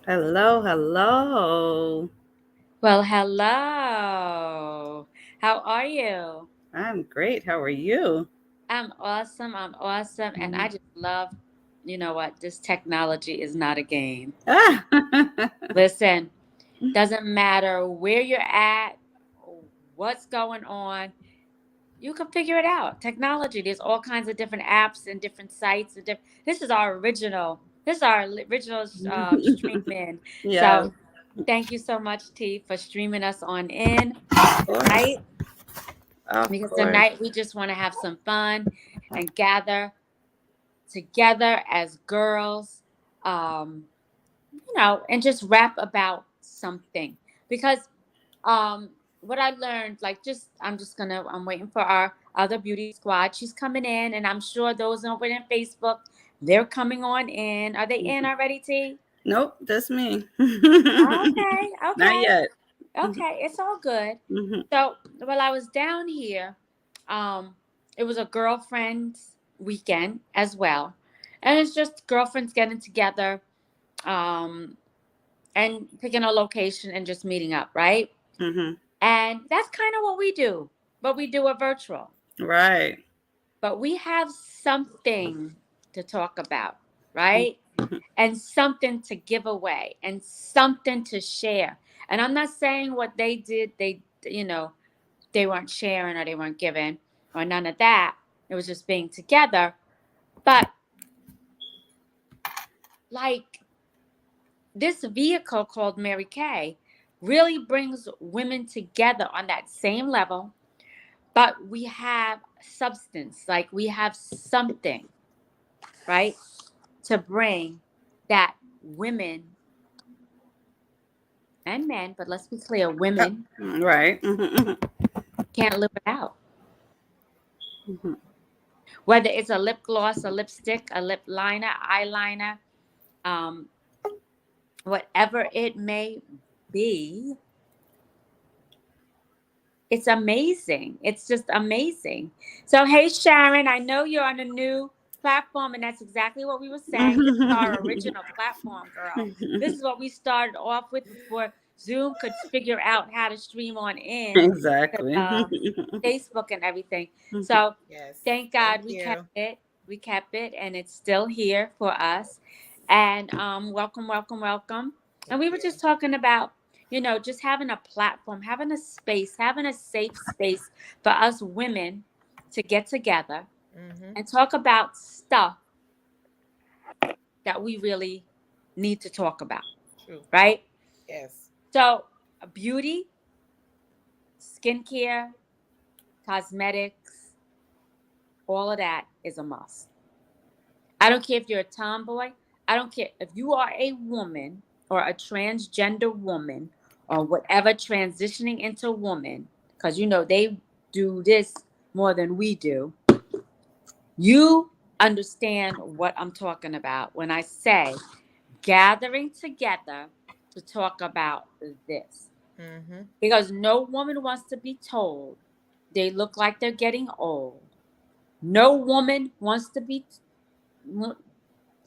Hello, hello. Well, hello. How are you? I'm great. How are you? I'm awesome. I'm awesome. And Mhm. I just love, you know what? This technology is not a game. Ah! Listen, doesn't matter where you're at, what's going on, you can figure it out. Technology, there's all kinds of different apps and different sites. This is our original. This is our original streaming. Yes, So thank you so much, T, for streaming us on in of course. tonight. Of Because course. tonight we just want to have some fun and gather together as girls, um, and just rap about something. Because what I learned, I'm waiting for our other beauty squad. She's coming in, and I'm sure those over in Facebook, they're coming on in. Are they in already, T? Nope, that's me. Okay, Not okay, yet. okay. It's all good. Mhm. So while I was down here, it was a girlfriend's weekend as well, and it's just girlfriends getting together, um, and picking a location and just meeting up, right? Mhm. And that's kind of what we do, but we do it virtual. Right. But we have something to talk about, right? Mhm. And something to give away and something to share. And I'm not saying what they did, they weren't sharing or they weren't giving or none of that. It was just being together. But like this vehicle called Mary Kay really brings women together on that same level, but we have substance, like we have something, right, to bring that women and men, but let's be clear, Oh, women right. Mhm, can't live without. mhm, Whether it's a lip gloss, a lipstick, a lip liner, eyeliner, um, whatever it may be, it's amazing. It's just amazing. So, hey, Sharon, I know you're on a new platform, and that's exactly what we were saying. This is our mhm. original platform, girl. This is what we started off with before Zoom could figure out how to stream on in to, Exactly. Facebook and everything. So, Yes. thank God Thank we kept you. it. We kept it, and it's still here for us. And welcome, welcome, welcome. And Thank we were you. just talking about just having a platform, having a space, having a safe space for us women to get together Mm-hmm. and talk about stuff that we really need to talk about, True. right? Yes. So, beauty, skincare, cosmetics, all of that is a must. I don't care if you're a tomboy. I don't care if you are a woman or a transgender woman or whatever transitioning into woman, because they do this more than we do. You understand what I'm talking about when I say gathering together to talk about this. Mm-hmm. Because no woman wants to be told they look like they're getting old. No woman wants to be.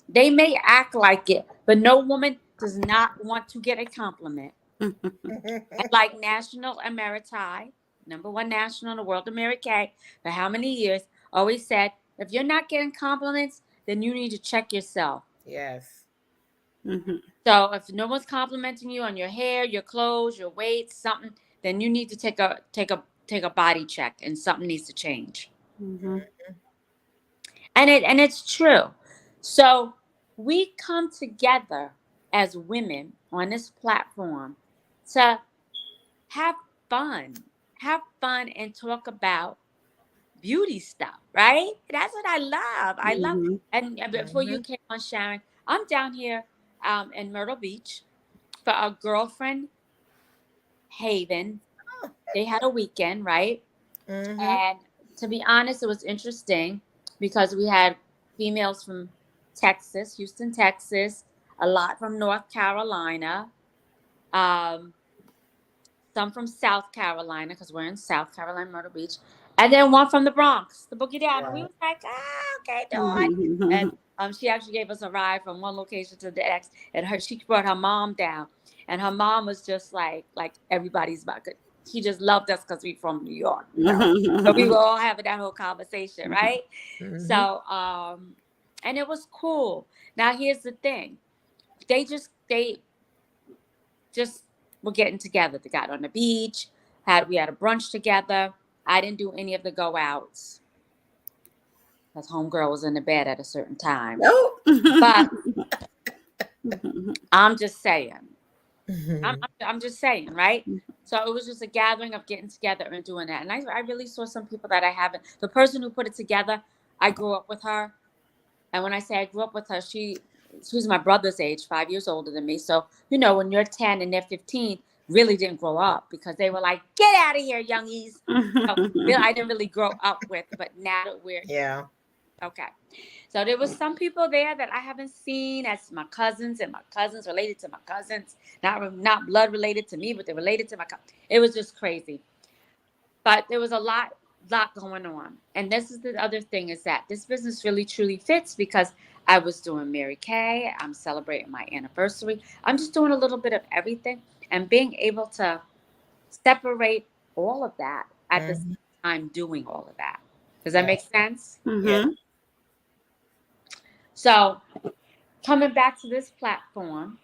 They may act like it, but no woman does not want to get a compliment. And like National Emeriti, number one national in the world, America, for how many years, always said, if you're not getting compliments, then you need to check yourself. Yes. Mhm. So if no one's complimenting you on your hair, your clothes, your weight, something, then you need to take a body check and something needs to change. Mhm. And it's true. So we come together as women on this platform to have fun, have fun and talk about beauty stuff, right? That's what I love. I love. Mhm. And before you Mm-hmm. came on, Sharon, I'm down here in Myrtle Beach for a girlfriend Haven. They had a weekend, right? Mm-hmm. And to be honest, it was interesting because we had females from Texas, Houston, Texas, a lot from North Carolina, um, some from South Carolina because we're in South Carolina, Myrtle Beach, and then one from the Bronx, the Boogie Down. And we Wow. was like, ah, okay, Dawn. And Mhm. She actually gave us a ride from one location to the next, and she brought her mom down, and her mom was just like everybody's about. She just loved us because we from New York, you know. So we were all having that whole conversation, right? Mhm. So, and it was cool. Now here's the thing: they just were getting together. They got on the beach. We had a brunch together. I didn't do any of the go outs because homegirl was in the bed at a certain time. Nope. But I'm just saying. I'm, Mhm. I'm, I'm just saying, right? So it was just a gathering of getting together and doing that. And I really saw some people that I haven't. The person who put it together, I grew up with her. And when I say I grew up with her, she's my brother's age, 5 years older than me. So, you know, when you're 10 and they're 15, really didn't grow up because they were like, get out of here, youngies. So, I didn't really grow up with, but now that we're Yeah. okay. So there was some people there that I haven't seen as my cousins, and my cousins related to my cousins, not blood related to me, but they related to my cousin. It was just crazy. But there was a lot going on. And this is the other thing is that this business really truly fits because I was doing Mary Kay, I'm celebrating my anniversary. I'm just doing a little bit of everything and being able to separate all of that at the same Mhm. time doing all of that. Does that Yeah. make sense? Yeah. Mhm. So coming back to this platform,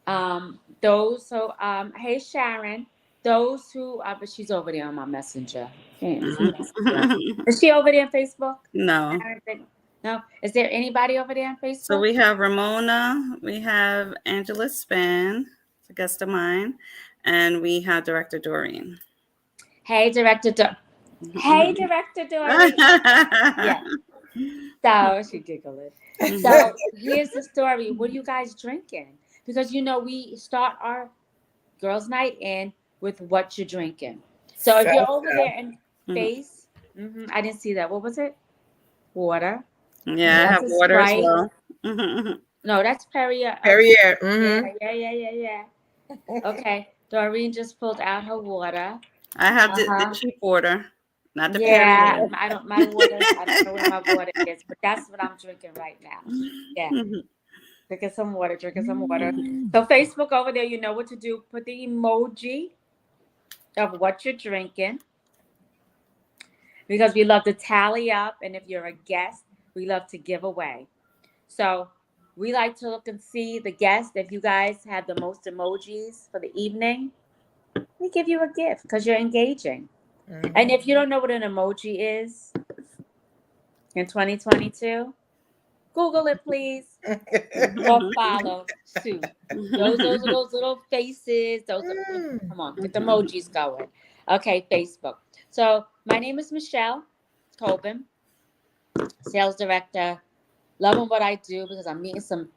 hey Sharon, those who, but she's over there on my messenger. Is she over there on Facebook? No. Sharon, no. Is there anybody over there on So Facebook? we have Ramona, we have Angela Span, it's a guest of mine, and we have Director Doreen. Hey, Hey, Director Doreen. Yeah. So she giggled. So here's the story. What are you guys drinking? Because you know we start our girls' night in with what you're drinking. So if you're over Salsa. there in face, I didn't see that. What was it? Water. Yeah, I Mhm. That's have a water as Sprite. well. No, that's Perrier. Perrier. Yeah, Mhm. yeah. Okay. Doreen just pulled out her water. I have the Uh-huh. cheap water, not the Yeah, Perrier. I don't my water. I don't know where my water is, but that's what I'm drinking right now. Yeah. Drinking some water. So Facebook over there, you know what to do. Put the emoji of what you're drinking because we love to tally up. And if you're a guest, we love to give away. So we like to look and see the guests. If you guys have the most emojis for the evening, we give you a gift because you're engaging. And Mhm. if you don't know what an emoji is in 2022, Google it, please, or follow suit. Those little faces. Mm. Come on, get the emojis going. Okay, Facebook. So my name is Michelle Tobin, sales director. Loving what I do because I'm meeting some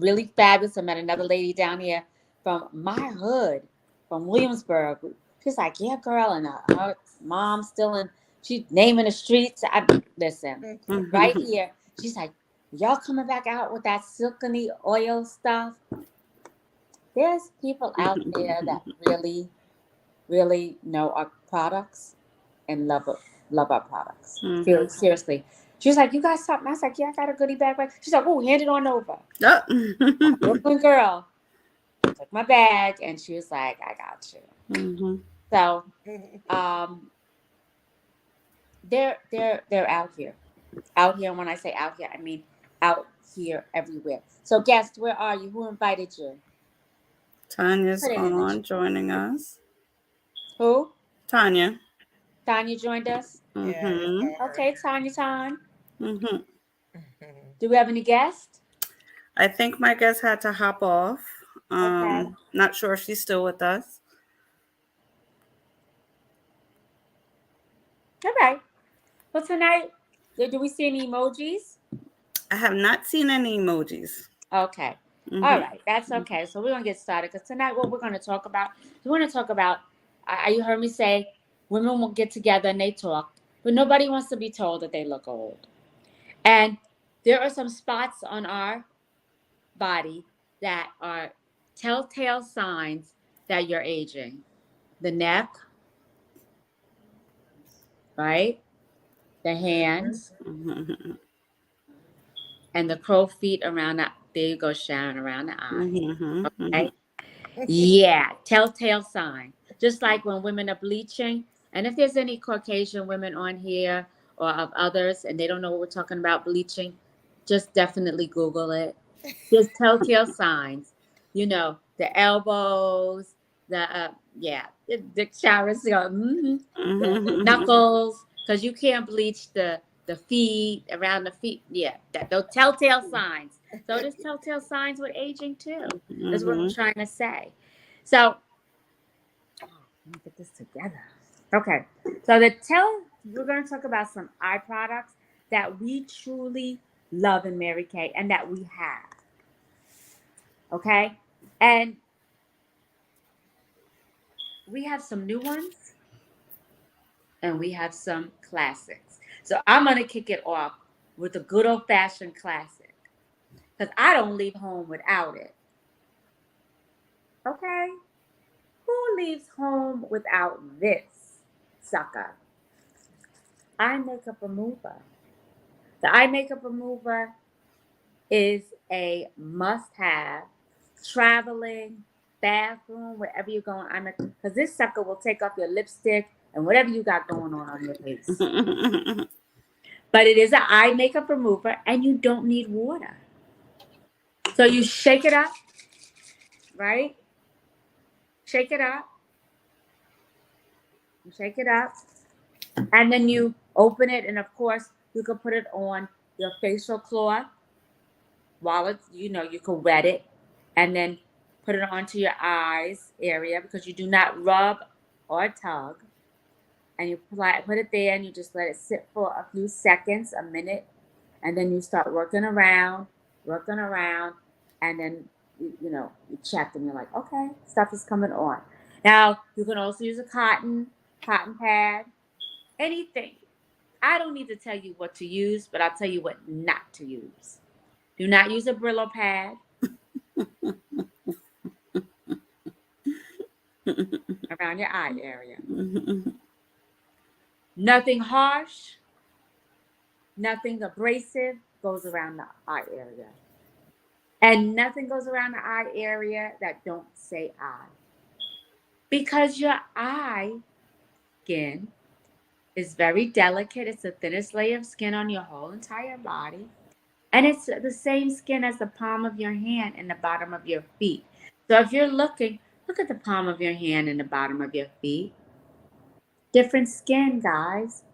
really fabulous. I met another lady down here from my hood, from Williamsburg. She's like, "Yeah, girl," and her mom's still in. She's naming the streets. Listen, right here. She's like, "Y'all coming back out with that silkony oil stuff?" There's people out there that really, really know our products and love our products. Seriously. She was like, "You got something?" I was like, "Yeah, I got a goodie bag." Right. She's like, "Oh, hand it on over." My Brooklyn girl took my bag and she was like, "I got you." So um, they're out here. And when I say out here, I mean out here everywhere. So, guest, where are you? Who invited you? Tanya's Put it in the on chat. joining us. Who? Tanya. Tanya joined us. Yeah, I just Mm-hmm. saw her. Okay, Tanya. Time. Mm-hmm. Mhm. Do we have any guests? I think my guest had to hop off. Okay. Not sure if she's still with us. All right. Well, tonight, do we see any emojis? I have not seen any emojis. Okay. All Mm-hmm. right. That's okay. So we're going to get started because tonight, what we're going to talk about, we want to talk about, you heard me say women will get together and they talk, but nobody wants to be told that they look old. And there are some spots on our body that are telltale signs that you're aging. The neck, right? The hands, Mm-hmm. and the crow feet around the, there you go, Sharon, around the eye. Mm-hmm. Okay? Yeah, telltale sign. Just like when women are bleaching, and if there's any Caucasian women on here or of others and they don't know what we're talking about bleaching, just definitely Google it. There's telltale signs, you know, the elbows, the showers, the Mm-hmm. knuckles, because you can't bleach the feet, around the feet. Yeah, those telltale signs. So there's telltale signs with aging too. That's what I'm trying to say. So let me get this together. Okay, so we're going to talk about some eye products that we truly love in Mary Kay and that we have. Okay, and we have some new ones and we have some classics. So I'm going to kick it off with a good old fashioned classic because I don't leave home without it. Okay, who leaves home without this sucker? Eye makeup remover. The eye makeup remover is a must-have traveling, bathroom, wherever you're going. Because this sucker will take off your lipstick and whatever you got going on your face. But it is an eye makeup remover, and you don't need water. So you shake it up, right? Shake it up. You shake it up, and then you open it, and of course you can put it on your facial cloth while it's, you know, you can wet it, and then put it onto your eyes area because you do not rub or tug. And you put it there, and you just let it sit for a few seconds, a minute, and then you start working around, and then you check, and you're like, okay, stuff is coming on. Now you can also use a cotton pad, anything. I don't need to tell you what to use, but I'll tell you what not to use. Do not use a Brillo pad. Around your eye area. Nothing harsh, nothing abrasive goes around the eye area. And nothing goes around the eye area that don't say eye. Because your eye skin is very delicate. It's the thinnest layer of skin on your whole entire body. And it's the same skin as the palm of your hand and the bottom of your feet. So if you're looking, look at the palm of your hand and the bottom of your feet. Different skin, guys.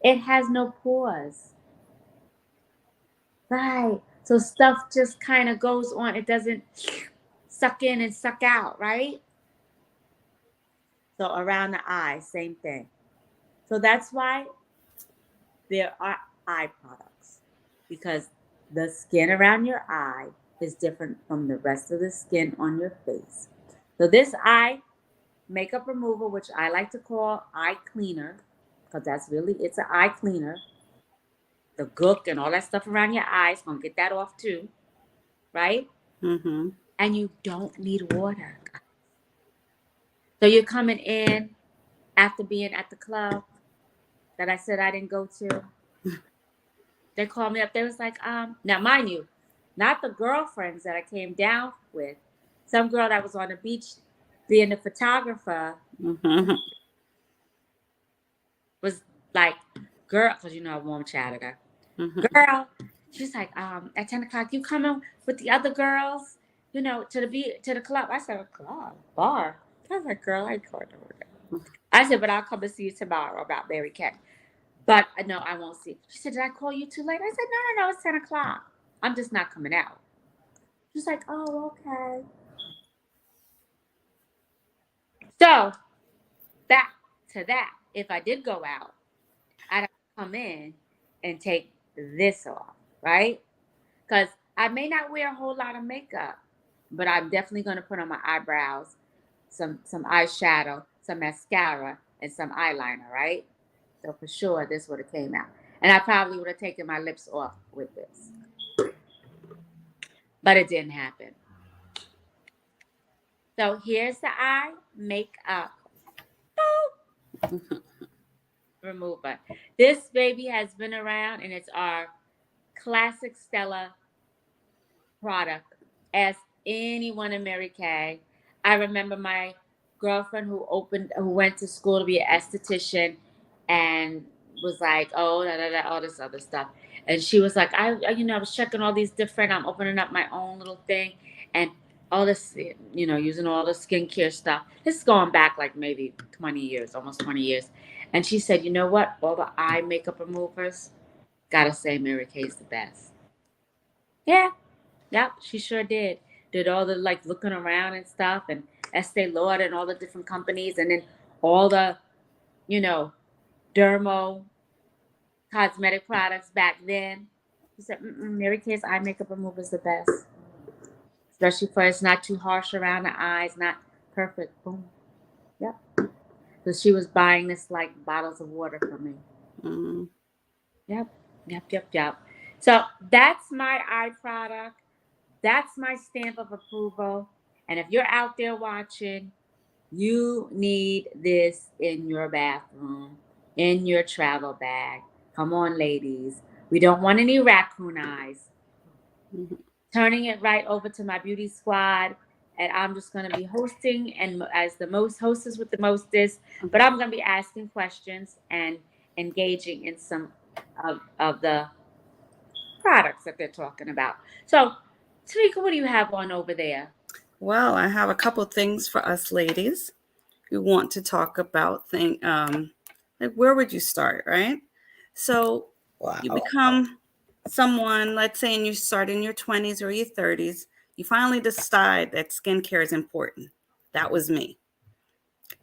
It has no pores. Right. So stuff just kind of goes on. It doesn't suck in and suck out, right? So around the eye, same thing. So that's why there are eye products, because the skin around your eye is different from the rest of the skin on your face. So this eye makeup remover, which I like to call eye cleaner, because it's an eye cleaner. The gook and all that stuff around your eyes, gonna get that off too, right? Mm-hmm. And you don't need water. So you're coming in after being at the club that I said I didn't go to. They called me up. They was like, now mind you, not the girlfriends that I came down with. Some girl that was on the beach being a photographer was like, girl, because you know I'm warm chatted. Girl, she's like, at 10 o'clock, you coming with the other girls, to the club. I said, a club, bar. I was like, girl, I ain't going over there. I said, but I'll come and see you tomorrow about Mary Kay. But no, I won't see. She said, did I call you too late? I said, no, it's 10 o'clock. I'm just not coming out. She's like, oh, okay. So back to that. If I did go out, I'd have to come in and take this off, right? Because I may not wear a whole lot of makeup, but I'm definitely going to put on my eyebrows, some eyeshadow, some mascara, and some eyeliner, right? So for sure, this would have came out. And I probably would have taken my lips off with this. But it didn't happen. So here's the eye makeup remover. This baby has been around, and it's our classic Stella product. Ask anyone in Mary Kay. I remember my girlfriend who went to school to be an esthetician, and was like, oh, da, da, da, all this other stuff. And she was like, I was checking all these different. I'm opening up my own little thing, and all this, using all the skincare stuff. This is going back like maybe 20 years, almost 20 years. And she said, you know what? All the eye makeup removers, gotta say, Mary Kay's the best. Yeah, yep, she sure did. Did all the like looking around and stuff, and Estee Lauder and all the different companies, and then all the, dermo cosmetic products back then. She said, Mary Kay's eye makeup remover is the best, especially for it's not too harsh around the eyes, not perfect. Boom. Yep. So she was buying this like bottles of water for me. Mm. Yep. So that's my eye product. That's my stamp of approval. And if you're out there watching, you need this in your bathroom, in your travel bag. Come on, ladies. We don't want any raccoon eyes. Mhm. Turning it right over to my beauty squad. And I'm just going to be hosting and as the most hostess with the mostest. But I'm going to be asking questions and engaging in some of the products that they're talking about. So, Tamika, what do you have on over there? Well, I have a couple things for us ladies who want to talk about like where would you start, right? So you Wow. become someone, let's say, and you start in your 20s or your 30s, you finally decide that skincare is important. That was me.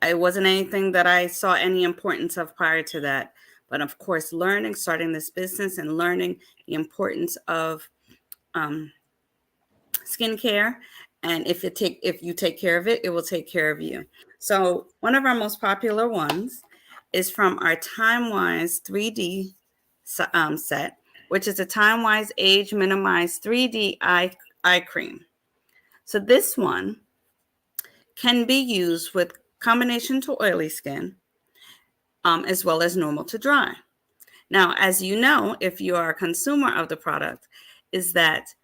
It wasn't anything that I saw any importance of prior to that. But of course, starting this business and learning the importance of um, skincare, and if you take care of it, it will take care of you. So one of our most popular ones is from our TimeWise 3D set, which is a TimeWise age minimized 3D eye cream. So this one can be used with combination to oily skin, as well as normal to dry. Now, as you know, if you are a consumer of the product, is that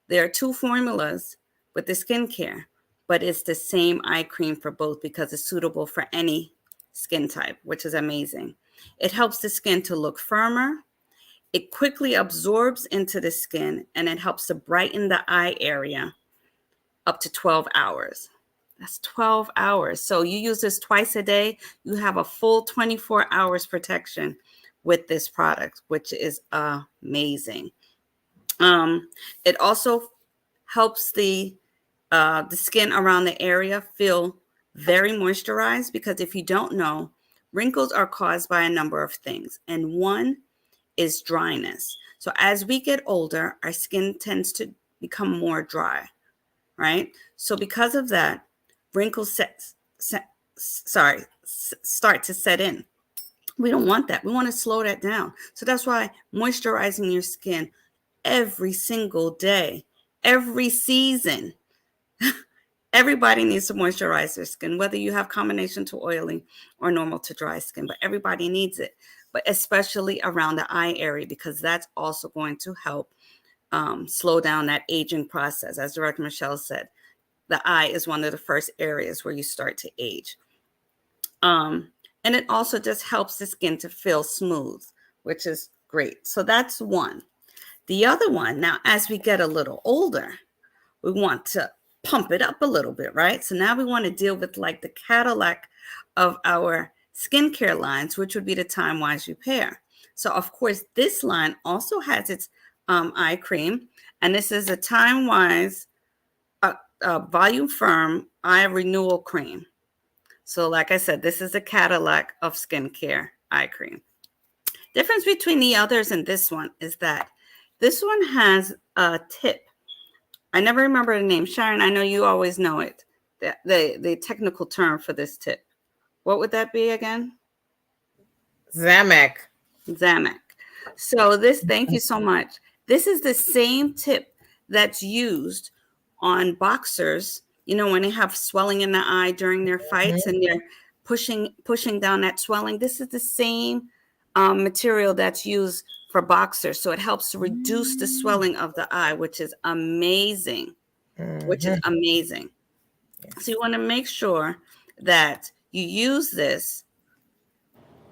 there are two formulas with the skincare, but it's the same eye cream for both because it's suitable for any skin type, which is amazing. It helps the skin to look firmer. It quickly absorbs into the skin, and it helps to brighten the eye area up to 12 hours. That's 12 hours. So you use this twice a day, you have a full 24 hours protection with this product, which is amazing. It also helps the skin around the area feel very moisturized, because if you don't know, wrinkles are caused by a number of things, and one is dryness. So as we get older, our skin tends to become more dry, right? So because of that, wrinkles start to set in. We don't want that. We want to slow that down. So that's why moisturizing your skin every single day, every season. Everybody needs to moisturize their skin, whether you have combination to oily or normal to dry skin, but everybody needs it, but especially around the eye area, because that's also going to help slow down that aging process. As Director Michelle said, the eye is one of the first areas where you start to age. And it also just helps the skin to feel smooth, which is great. So that's one. The other one, now, as we get a little older, we want to pump it up a little bit, right? So now we want to deal with like the Cadillac of our skincare lines, which would be the TimeWise Repair. So of course, this line also has its eye cream, and this is a TimeWise Volume Firm Eye Renewal Cream. So like I said, this is a Cadillac of skincare eye cream. Difference between the others and this one is that this one has a tip. I never remember the name. Sharon, I know you always know it. The technical term for this tip. What would that be again? Zamek. Zamek. So thank you so much. This is the same tip that's used on boxers, when they have swelling in the eye during their fights and they're pushing down that swelling. This is the same material that's used for boxers. So it helps to reduce the swelling of the eye, which is amazing, which is amazing. So you want to make sure that you use this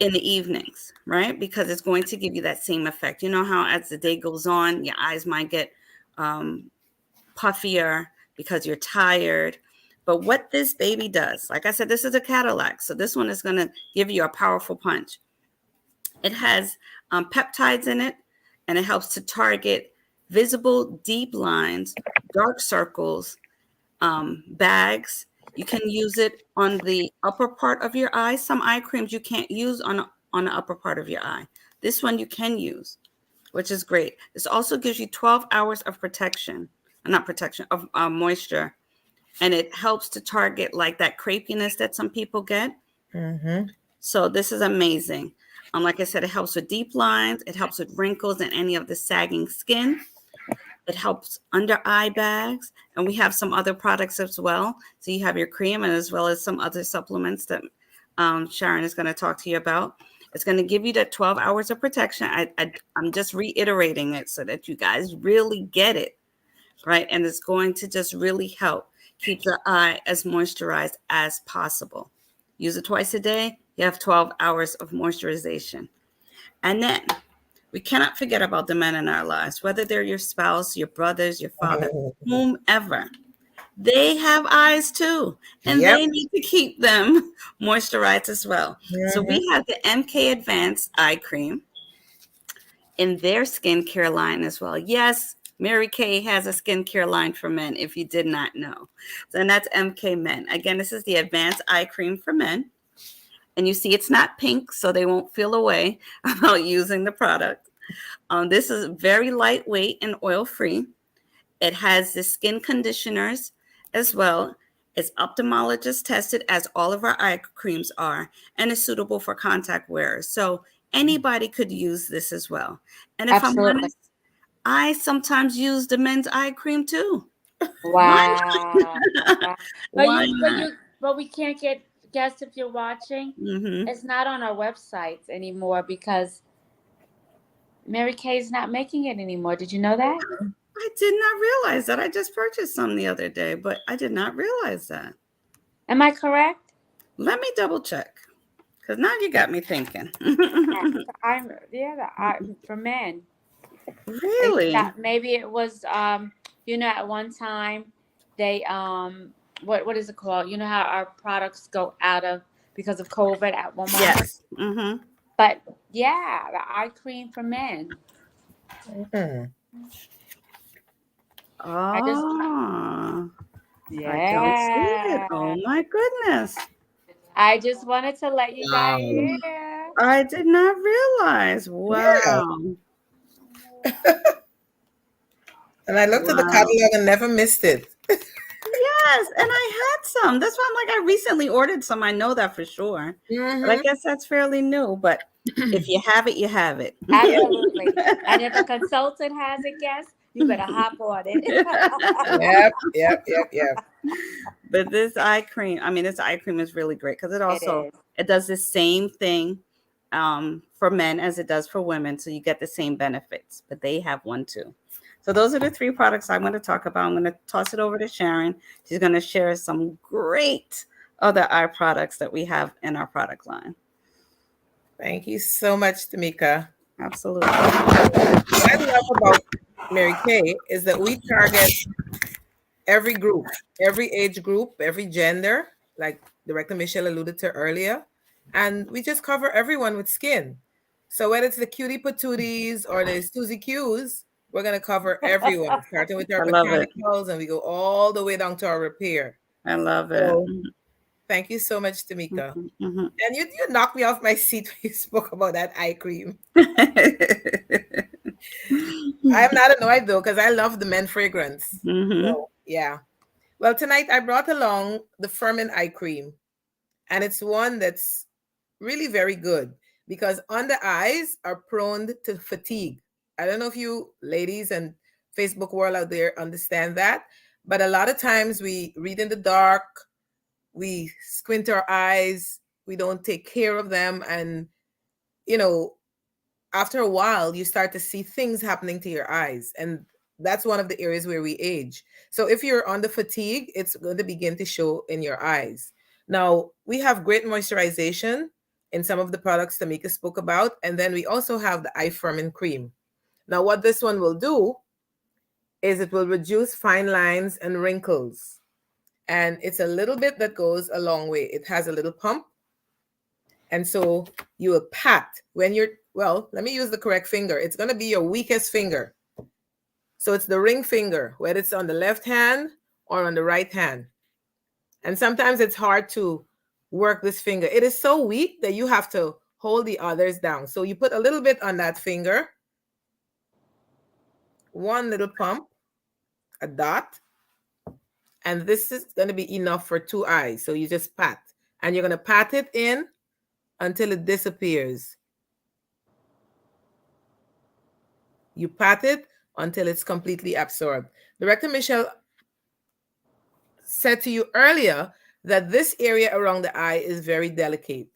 in the evenings, right? Because it's going to give you that same effect. You know how as the day goes on, your eyes might get puffier because you're tired. But what this baby does, like I said, this is a Cadillac. So this one is going to give you a powerful punch. It has peptides in it, and it helps to target visible deep lines, dark circles, bags. You can use it on the upper part of your eye. Some eye creams you can't use on the upper part of your eye. This one you can use, which is great. This also gives you 12 hours of protection, not protection, of moisture. And it helps to target like that crepiness that some people get. So this is amazing. Like I said, it helps with deep lines. It helps with wrinkles and any of the sagging skin. It helps under eye bags. And we have some other products as well. So you have your cream and as well as some other supplements that Sharon is going to talk to you about. It's going to give you that 12 hours of protection. I'm just reiterating it so that you guys really get it, right? And it's going to just really help keep the eye as moisturized as possible. Use it twice a day. You have 12 hours of moisturization. And then we cannot forget about the men in our lives, whether they're your spouse, your brothers, your father, whomever. They have eyes too, and they need to keep them moisturized as well. So we have the MK Advanced Eye Cream in their skincare line as well. Yes, Mary Kay has a skincare line for men, if you did not know. So, and that's MK Men. Again, this is the Advanced Eye Cream for men. And you see it's not pink, so they won't feel away about using the product. This is very lightweight and oil-free. It has the skin conditioners as well. It's ophthalmologist tested, as all of our eye creams are, and is suitable for contact wearers. So anybody could use this as well. And if I'm honest, I sometimes use the men's eye cream too. Wow. Why not? But we can't get guests if you're watching. It's not on our websites anymore because Mary Kay's not making it anymore. Did you know that? I did not realize that. I just purchased some the other day, but I did not realize that. Am I correct? Let me double check, because now you got me thinking. For men. Really? Maybe it was, at one time they, what is it called? You know how our products go out of because of COVID at one moment? Yes. But yeah, the eye cream for men. I don't see it. Oh my goodness. I just wanted to let you guys hear. I did not realize. Wow. And I looked at the catalog and never missed it. Yes, and I had some. That's why I'm like, I recently ordered some. I know that for sure. But I guess that's fairly new. But if you have it, you have it. Absolutely. And if a consultant has it, guess, you better hop on it. Yep. But this eye cream is really great because it does the same thing for men as it does for women. So you get the same benefits, but they have one too. So those are the 3 products I'm going to talk about. I'm going to toss it over to Sharon. She's going to share some great other eye products that we have in our product line. Thank you so much, Tamika. Absolutely. What I love about Mary Kay is that we target every group, every age group, every gender, like Director Michelle alluded to earlier. And we just cover everyone with skin. So whether it's the cutie patooties or the Susie Q's, we're going to cover everyone, starting with our mechanicals, and we go all the way down to our repair. I love it. So, thank you so much, Tamika. And you knocked me off my seat when you spoke about that eye cream. I'm not annoyed, though, because I love the men fragrance. So, yeah. Well, tonight I brought along the Firmin eye cream. And it's one that's really very good because under eyes are prone to fatigue. I don't know if you ladies and Facebook world out there understand that, but a lot of times we read in the dark, we squint our eyes, we don't take care of them. And, after a while, you start to see things happening to your eyes. And that's one of the areas where we age. So if you're on the fatigue, it's going to begin to show in your eyes. Now, we have great moisturization in some of the products Tamika spoke about. And then we also have the eye firming cream. Now, what this one will do is it will reduce fine lines and wrinkles. And it's a little bit that goes a long way. It has a little pump. And so you will pat when you're, well, let me use the correct finger. It's going to be your weakest finger. So it's the ring finger, whether it's on the left hand or on the right hand. And sometimes it's hard to work this finger. It is so weak that you have to hold the others down. So you put a little bit on that finger, one little pump, a dot, and this is going to be enough for 2 eyes. So you just pat, and you're going to pat it in until it disappears. You pat it until it's completely absorbed. Director Michelle said to you earlier that this area around the eye is very delicate.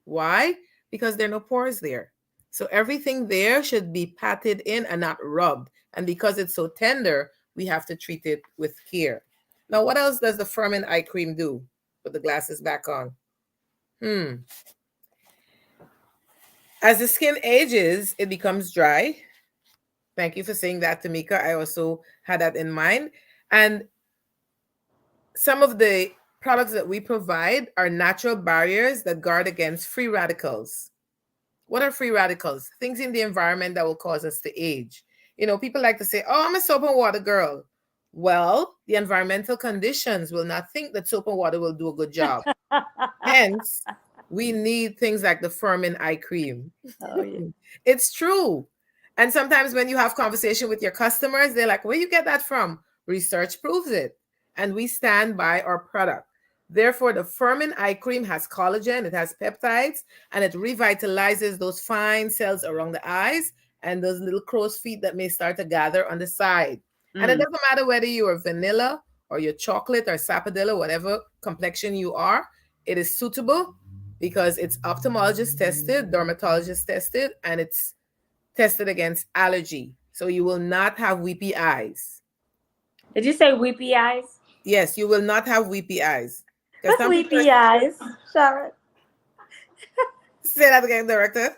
Why? Because there are no pores there. So everything there should be patted in and not rubbed. And because it's so tender, we have to treat it with care. Now, what else does the Firmin Eye Cream do? Put the glasses back on. As the skin ages, it becomes dry. Thank you for saying that, Tamika. I also had that in mind. And some of the products that we provide are natural barriers that guard against free radicals. What are free radicals? Things in the environment that will cause us to age. You know, people like to say, oh, I'm a soap and water girl. Well, the environmental conditions will not think that soap and water will do a good job. Hence, we need things like the Firmin Eye Cream. Oh, yeah. It's true. And sometimes when you have conversation with your customers, they're like, where you get that from? Research proves it. And we stand by our product. Therefore, the Firmin Eye Cream has collagen, it has peptides, and it revitalizes those fine cells around the eyes and those little crow's feet that may start to gather on the side. And it doesn't matter whether you are vanilla or you're chocolate or sapodilla, whatever complexion you are, it is suitable because it's ophthalmologist tested, dermatologist tested, and it's tested against allergy. So you will not have weepy eyes. Did you say weepy eyes? Yes, you will not have weepy eyes. What's weepy eyes, Sharon? Say that again, director.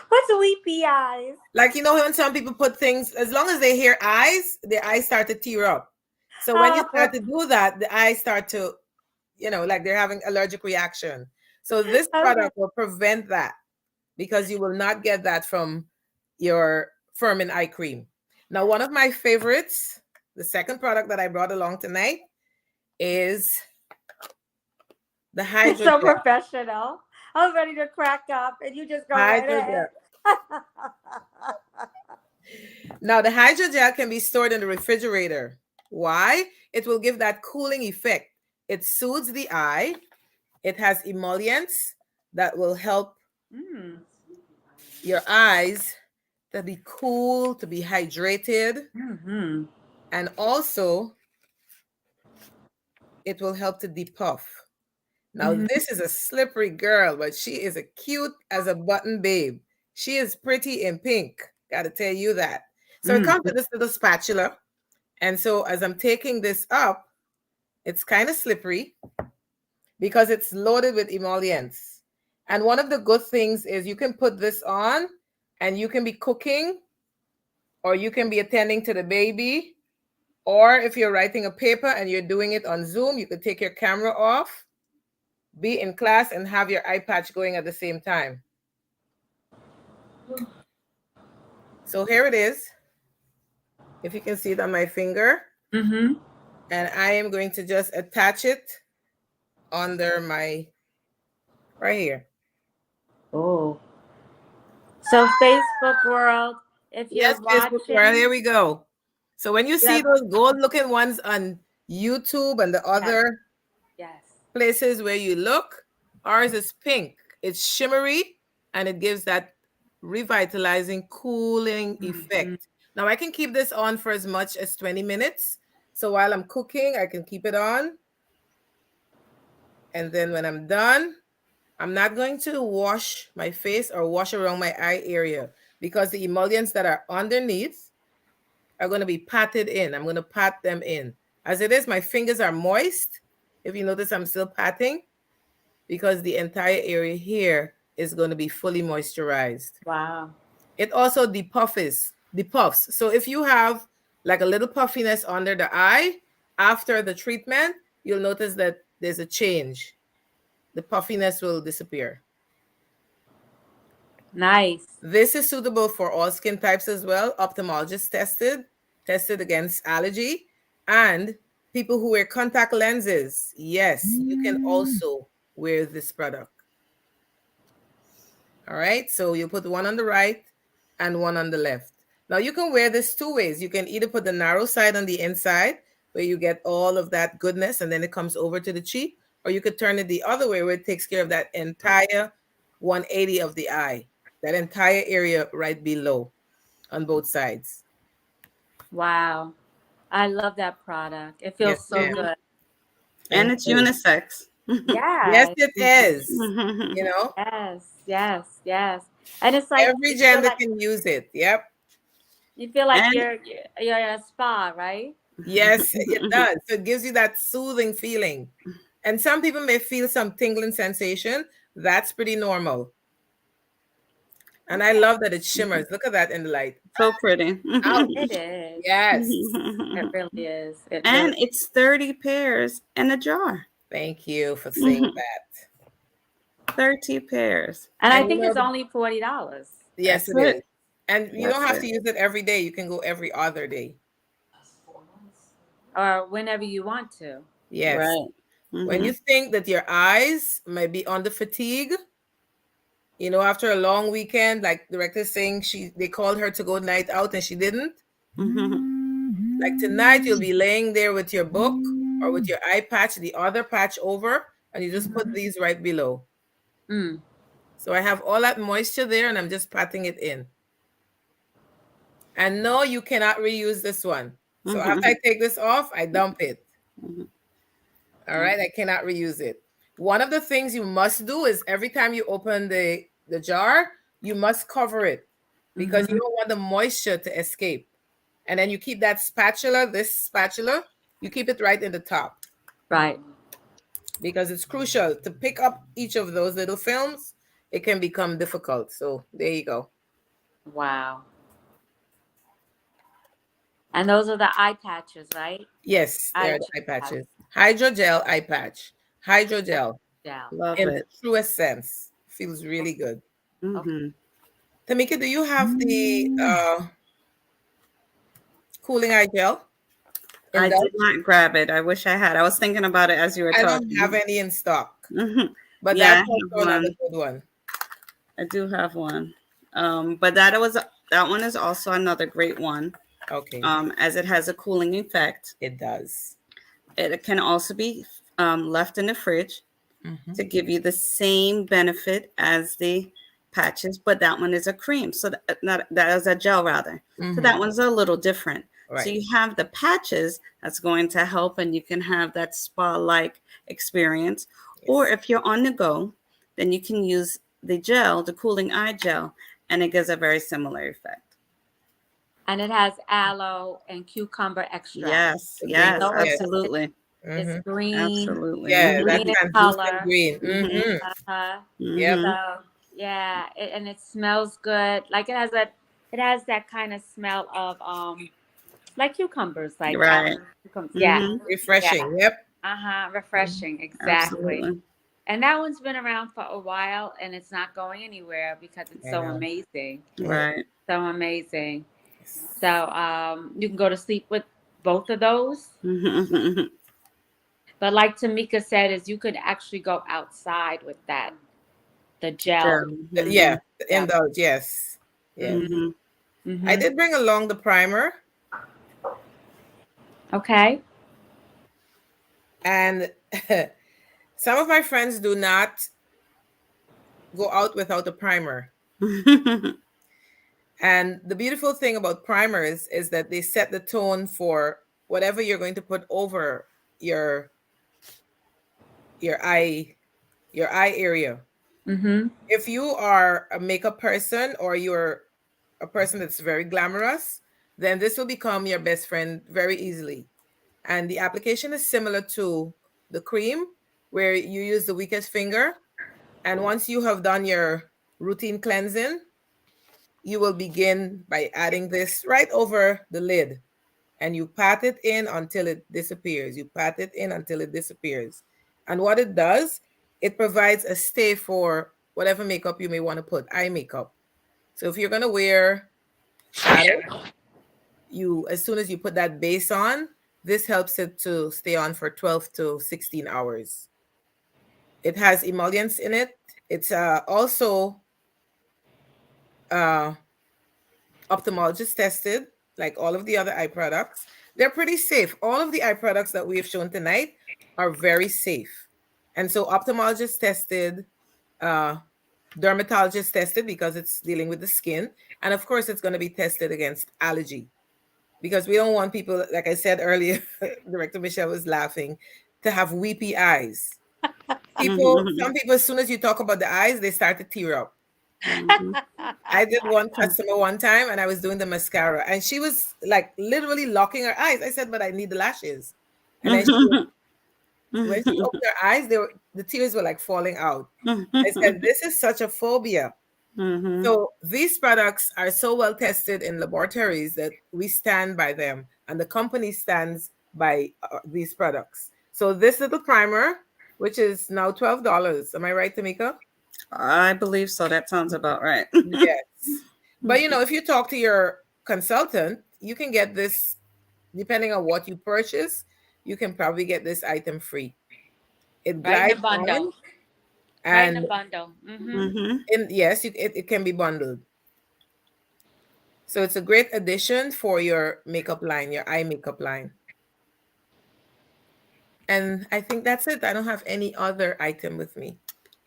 What's weepy eyes? Like, you know, when some people put things, as long as they hear eyes, their eyes start to tear up. So when you start to do that, the eyes start to, you know, like they're having allergic reaction. So this product will prevent that because you will not get that from your Firmin Eye Cream. Now, one of my favorites, the second product that I brought along tonight is the Hydrogel. So professional. I was ready to crack up, and you just go right ahead. Now, the Hydrogel can be stored in the refrigerator. Why? It will give that cooling effect. It soothes the eye. It has emollients that will help your eyes to be cool, to be hydrated. And also, it will help to depuff. Now, this is a slippery girl, but she is a cute as a button babe. She is pretty in pink. Got to tell you that. So it comes with this little spatula. And so as I'm taking this up, it's kind of slippery because it's loaded with emollients. And one of the good things is you can put this on and you can be cooking or you can be attending to the baby. Or if you're writing a paper and you're doing it on Zoom, you could take your camera off, be in class, and have your eye patch going at the same time. So here it is. If you can see it on my finger. And I am going to just attach it under my, right here. Oh. So Facebook world, if you're watching. Facebook world, here we go. So when you see those gold looking ones on YouTube and the other places where you look, ours is pink. It's shimmery and it gives that revitalizing, cooling effect. Now I can keep this on for as much as 20 minutes. So while I'm cooking, I can keep it on. And then when I'm done, I'm not going to wash my face or wash around my eye area. because the emollients that are underneath are going to be patted in. I'm going to pat them in. As it is, my fingers are moist. If you notice, I'm still patting because the entire area here is going to be fully moisturized. Wow. It also depuffs. So if you have like a little puffiness under the eye after the treatment, you'll notice that there's a change. The puffiness will disappear. Nice. This is suitable for all skin types as well. Ophthalmologist tested against allergy, and people who wear contact lenses. Yes, you can also wear this product. All right, so you put one on the right and one on the left. Now you can wear this two ways. You can either put the narrow side on the inside where you get all of that goodness and then it comes over to the cheek, or you could turn it the other way where it takes care of that entire 180 of the eye, that entire area right below on both sides. Wow. I love that product. It feels Yes, so ma'am. good. And it's unisex. Yeah. Yes, it is. You know, Yes. And it's like every you feel gender like, can use it. Yep. you feel like And- you're in a spa, right? Yes, it does. So it gives you that soothing feeling. And some people may feel some tingling sensation. That's pretty normal. And I love that it shimmers. Look at that in the light. So pretty. It is. Yes. It really is. It And really, it's 30 pairs in a jar. Thank you for saying that. 30 pairs. and I And you think know it's only $40. Yes, That's it it. is. And you That's don't have it. to use it every day. You can go every other day. Or whenever you want to. Yes. Right. When you think that your eyes might be under fatigue, you know, after a long weekend, like the director saying they called her to go night out and she didn't. Like tonight, you'll be laying there with your book or with your eye patch, the other patch over, and you just put these right below. Mm. So I have all that moisture there and I'm just patting it in. And no, you cannot reuse this one. So after I take this off, I dump it. All right, I cannot reuse it. One of the things you must do is every time you open the jar, you must cover it because you don't want the moisture to escape. And then you keep that spatula, you keep it right in the top. Right. Because it's crucial to pick up each of those little films. It can become difficult. So there you go. Wow. And those are the eye patches, right? Yes, they're the eye patches. Hydrogel eye patch. Hydrogel. Yeah. Love In it. the truest sense. Feels really good. Mhm. Tamika, do you have the cooling eye gel? I did not grab it. I wish I had. I was thinking about it as you were I talking. don't have any in stock, Mhm. but Yeah, that's I have also another one. good one. I do have one. But that one is also another great one. Okay, As it has a cooling effect. it does. It can also be left in the fridge Mhm. to give you the same benefit as the patches, but that one is a cream. So that is a gel rather. So that one's a little different. Right. So you have the patches that's going to help, and you can have that spa-like experience. Or if you're on the go, then you can use the gel, the cooling eye gel, and it gives a very similar effect. And it has aloe and cucumber extract. Yes, Yes, absolutely. It's green. Absolutely. Yeah, Mhm. that's Green kind color. of green. Mhm. Uh-huh. Yep. Mhm. So yeah, and it smells good. Like it has that kind of smell of like cucumbers, like Right. cucumbers. Yeah. Mhm. Refreshing. Yep. Refreshing. Exactly. Absolutely. And that one's been around for a while and it's not going anywhere because it's I so know. amazing. Right. So amazing. So you can go to sleep with both of those. Mhm. But like Tamika said, is you could actually go outside with that, the gel. Yeah. Yeah. Indulge. Yes. Yes. Mhm. Mhm. I did bring along the primer, Okay. and some of my friends do not go out without a primer. And the beautiful thing about primers is that they set the tone for whatever you're going to put over your eye area. Mm-hmm. If you are a makeup person or you're a person that's very glamorous, then this will become your best friend very easily. And the application is similar to the cream, where you use the weakest finger. And once you have done your routine cleansing, you will begin by adding this right over the lid. And you pat it in until it disappears. You pat it in until it disappears. And what it does, it provides a stay for whatever makeup you may want to put, eye makeup. So if you're going to wear shadow, as soon as you put that base on, this helps it to stay on for 12 to 16 hours. It has emollients in it. It's also ophthalmologist tested, like all of the other eye products. They're pretty safe. All of the eye products that we have shown tonight are very safe. And so ophthalmologist tested, dermatologist tested, because it's dealing with the skin. And of course, it's going to be tested against allergy, because we don't want people, like I said earlier, Director Michelle was laughing, to have weepy eyes. Some people, as soon as you talk about the eyes, they start to tear up. I did one customer one time, and I was doing the mascara, and she was like literally locking her eyes. I said, but I need the lashes. And then when she opened her eyes, the tears were like falling out. I said, this is such a phobia. So these products are so well tested in laboratories that we stand by them, and the company stands by these products. So this little primer, which is now $12. Am I right, Tamika? I believe so. That sounds about right. Yes. But if you talk to your consultant, you can get this, depending on what you purchase, you can probably get this item free. It Right in a glides bundle. on, Right in and a bundle. Mm-hmm. yes, it can be bundled. So it's a great addition for your makeup line, your eye makeup line. And I think that's it. I don't have any other item with me.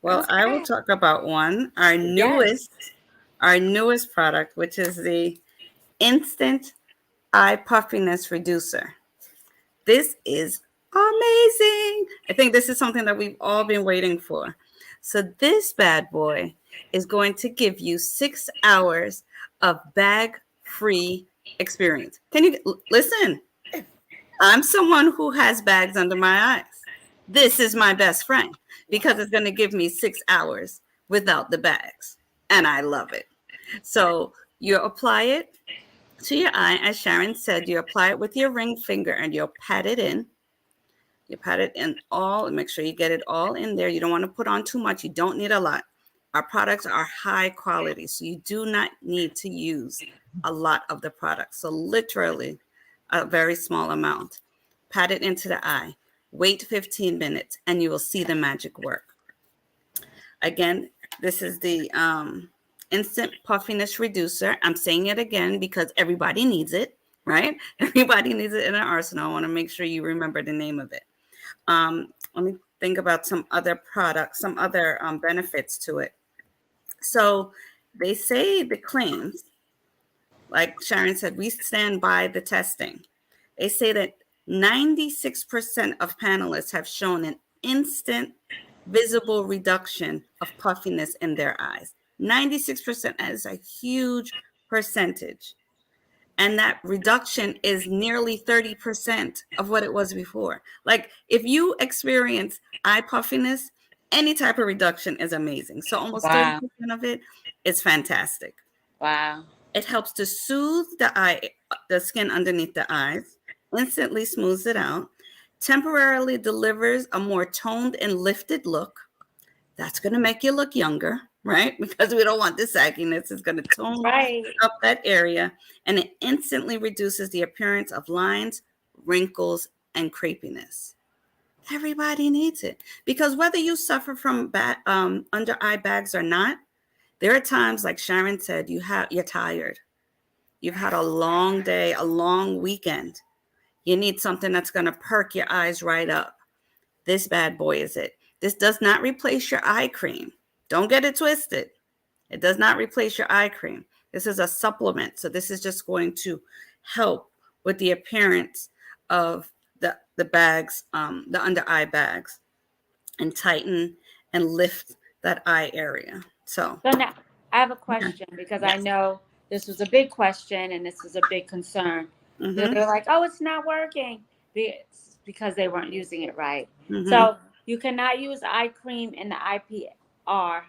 Well, I will talk about one, our newest product, which is the Instant Eye Puffiness Reducer. This is amazing. I think this is something that we've all been waiting for. So this bad boy is going to give you 6 hours of bag-free experience. Can you listen? I'm someone who has bags under my eyes. This is my best friend because it's going to give me 6 hours without the bags. And I love it. So you apply it to your eye. As Sharon said, you apply it with your ring finger and you'll pat it in. You pat it in all, make sure you get it all in there. You don't want to put on too much. You don't need a lot. Our products are high quality, so you do not need to use a lot of the product. So literally a very small amount. Pat it into the eye. Wait 15 minutes and you will see the magic work. Again, this is the Instant Puffiness Reducer. I'm saying it again because everybody needs it, right? Everybody needs it in an arsenal. I want to make sure you remember the name of it. Let me think about some other products, some other benefits to it. So they say the claims, like Sharon said, we stand by the testing. They say that 96% of panelists have shown an instant visible reduction of puffiness in their eyes. 96% is a huge percentage. And that reduction is nearly 30% of what it was before. Like if you experience eye puffiness, any type of reduction is amazing. So almost 30% of it is fantastic. Wow. It helps to soothe the skin underneath the eyes, instantly smooths it out, temporarily delivers a more toned and lifted look. That's going to make you look younger, right? Because we don't want the sagginess. It's going to tone up that area, and it instantly reduces the appearance of lines, wrinkles, and crepiness. Everybody needs it because whether you suffer from under eye bags or not, there are times, like Sharon said, you're tired. You've had a long day, a long weekend. You need something that's going to perk your eyes right up. This bad boy is it. This does not replace your eye cream. Don't get it twisted. It does not replace your eye cream. This is a supplement. So this is just going to help with the appearance of the bags, the under eye bags, and tighten and lift that eye area. So now I have a question because I know this was a big question and this was a big concern. Mhm. They're like, oh, it's not working. It's because they weren't using it right. Mhm. So you cannot use eye cream and the IPR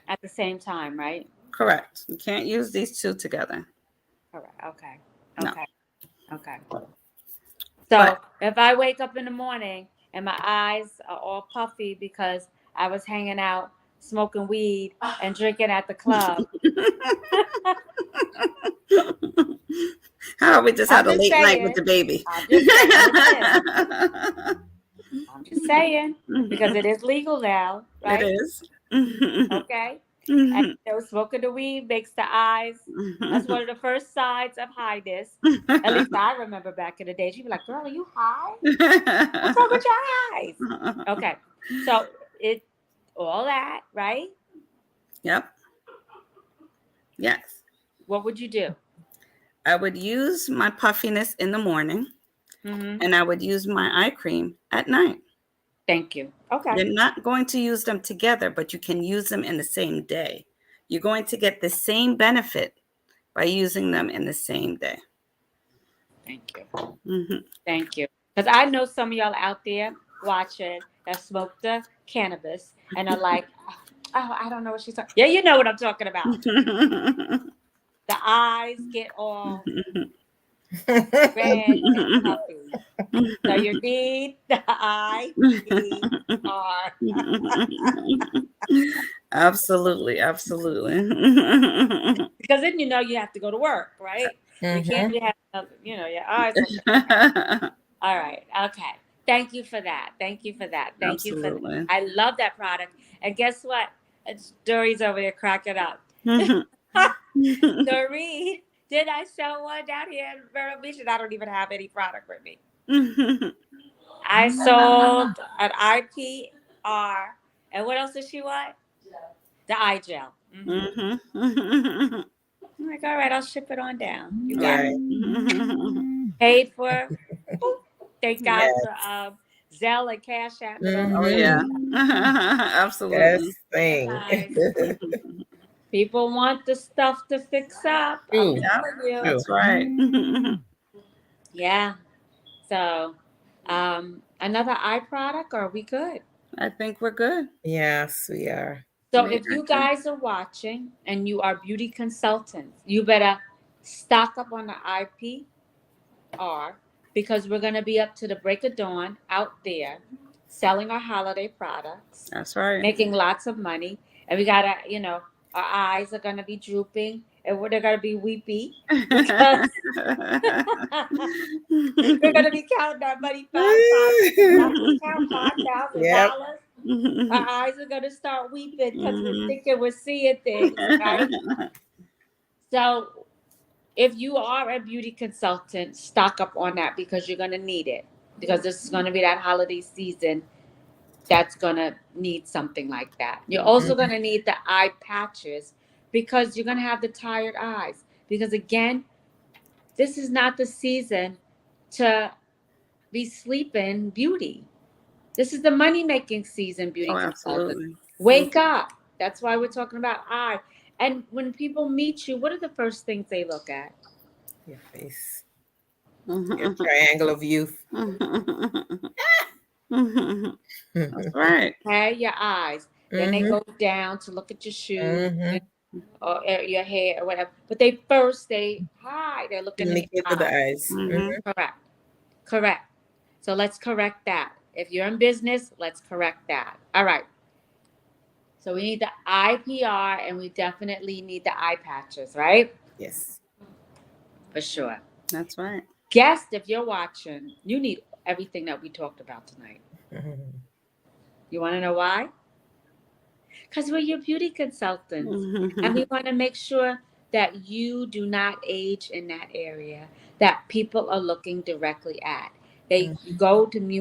at the same time, right? Correct. You can't use these two together. Correct. Okay. No. Okay. Okay. So But- if I wake up in the morning and my eyes are all puffy because I was hanging out, smoking weed, and drinking at the club, How about we just had a I'm late just night with saying. the baby? I'm just saying. I'm just saying because it is legal now, right? It is. Okay. And you know, smoking the weed makes the eyes. That's one of the first signs of highness. At least I remember back in the day. She'd be like, "Girl, are you high? What's wrong with your eyes?" Okay, so it all that, right? Yep. Yes. What would you do? I would use my puffiness in the morning, Mm-hmm. and I would use my eye cream at night. Thank you. Okay. You're not going to use them together, but you can use them in the same day. You're going to get the same benefit by using them in the same day. Thank you. Mhm. Thank you. Because I know some of y'all out there watching that smoke the cannabis and are like, oh, I don't know what she's talking. Yeah, you know what I'm talking about. The eyes get all red and puffy. So you need the IPR. Absolutely, absolutely. Because then you know you have to go to work, right? You can't be having, you know, your eyes open. All right. Okay. Thank you for that. Thank you for that. Thank you for Absolutely. that. I love that product. And guess what? Dory's over there cracking up. Doreen, did I sell one down here in Vero Beach? And I don't even have any product with me. I sold an IPR. And what else did she want? The eye gel. Mhm. I'm like, all right, I'll ship it on down. You got Right. it. Paid for. Thank God Yes. for Zelle and Cash App. Oh yeah. Absolutely. Best thing. Guys, people want the stuff to fix up. True. I'm telling you. That's right. Yeah. So, another eye product, or are we good? I think we're good. Yes, we are. So, We if you are good. guys are watching and you are beauty consultants, you better stock up on the IPR because we're going to be up to the break of dawn out there selling our holiday products, That's right. making lots of money. And we got to, you know, our eyes are going to be drooping and they're going to be weepy because we're going to be counting our money $5,000. Yep. Our eyes are going to start weeping because we're thinking we're seeing things, right? So if you are a beauty consultant, stock up on that because you're going to need it. Because this is going to be that holiday season that's going to need something like that. You're also going to need the eye patches because you're going to have the tired eyes. Because again, this is not the season to be sleeping beauty. This is the money-making season, beauty Oh, consultants. absolutely. Wake up. That's why we're talking about eye. And when people meet you, what are the first things they look at? Your face. Your triangle of youth. That's right. Okay, your eyes. Then they go down to look at your shoes or your hair or whatever. But they're looking Communicate at to the the eyes. Correct. So let's correct that. If you're in business, let's correct that. All right. So we need the IPR and we definitely need the eye patches, right? Yes. For sure. That's right. Guest, if you're watching, you need everything that we talked about tonight. You want to know why? Because we're your beauty consultants. And we want to make sure that you do not age in that area that people are looking directly at. You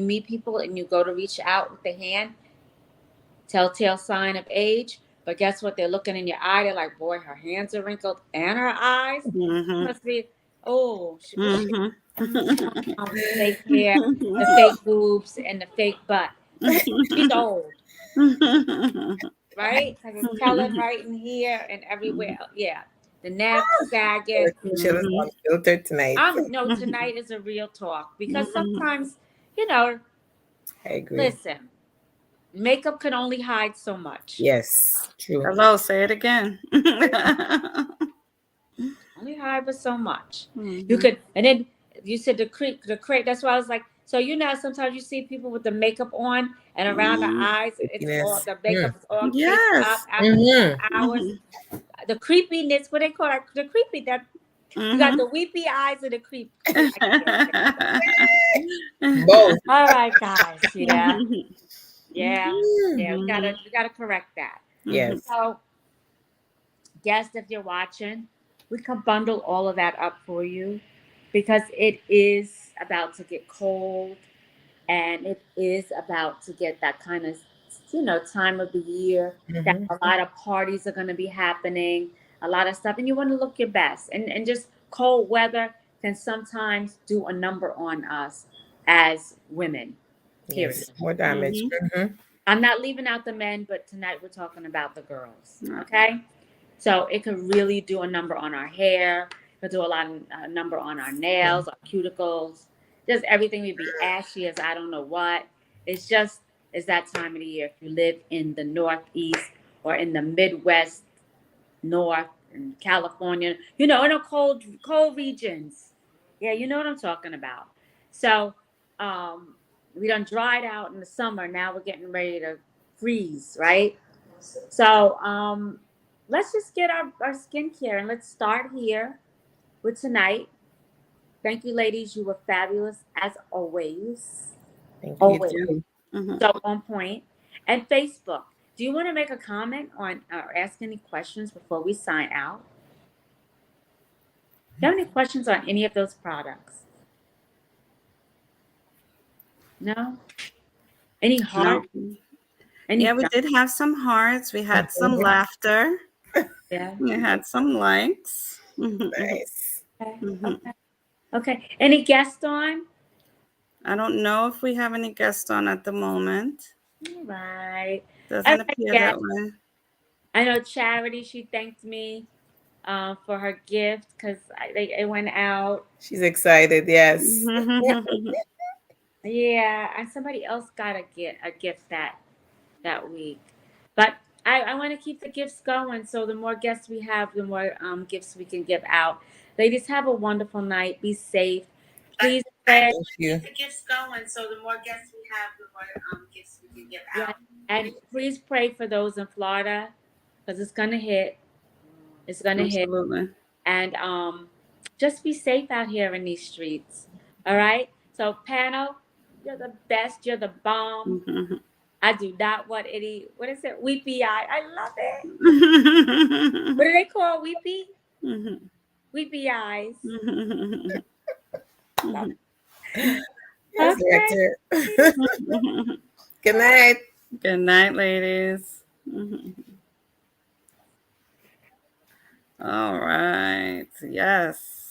meet people and you go to reach out with the hand, telltale sign of age. But guess what? They're looking in your eye. They're like, boy, her hands are wrinkled and her eyes must be, the fake hair, the fake boobs, and the fake butt. She's old. Right? Because it's telling right in here and everywhere. Yeah. the neck sagging. Michelle is unfiltered tonight. No, tonight is a real talk because Mhm. sometimes, I agree. listen, makeup can only hide so much. Yes, true. Hello, say it again. Only hide but so much. Mhm. You could, and then you said the creep. That's why I was like, so sometimes you see people with the makeup on and around the eyes, it's all the makeup is all creeped up Yes. after hours. Mhm. The creepiness, what they call it, the creepy, that you got the weepy eyes and the creep. Both. All right, guys. Yeah. Mhm. Yeah. Yeah. We gotta correct that. Yes. So, guests, if you're watching, we can bundle all of that up for you because it is about to get cold and it is about to get that kind of time of the year that a lot of parties are going to be happening, a lot of stuff, and you want to look your best, and just cold weather can sometimes do a number on us as women, period. Yes. More damage. I'm not leaving out the men, but tonight we're talking about the girls. Okay, so it could really do a number on our hair. It could do a number on our nails, our cuticles, just everything would be ashy as I don't know what. It's that time of the year. If you live in the Northeast or in the Midwest, North, and California, in the cold regions. Yeah, you know what I'm talking about. So, we done dried out in the summer. Now we're getting ready to freeze, right? So, let's just get our skincare and let's start here with tonight. Thank you, ladies. You were fabulous as always. Thank Always. you. So on point. And Facebook. Do you want to make a comment on or ask any questions before we sign out? Do you have any questions on any of those products? No? Any heart? No. Any Yeah, we did have some hearts. We had some laughter. Yeah. We had some likes. Nice. Okay. Any guests on? I don't know if we have any guests on at the moment. All right. Doesn't appear that way. I know Charity, she thanked me for her gift because it went out. She's excited, yes. Yeah, and somebody else got a gift that week. But I want to keep the gifts going. So the more guests we have, the more gifts we can give out. Ladies, have a wonderful night. Be safe. Please pray. Thank you. Keep the gifts going. So the more guests we have, the more gifts we can give out. And please pray for those in Florida because it's gonna hit. It's gonna hit. And just be safe out here in these streets. All right. So panel, you're the best. You're the bomb. I do not want any. What is it? Weepy eye. I love it. What do they call weepy? Weepy eyes. Yes, Good night. Good night, ladies. All right. Yes.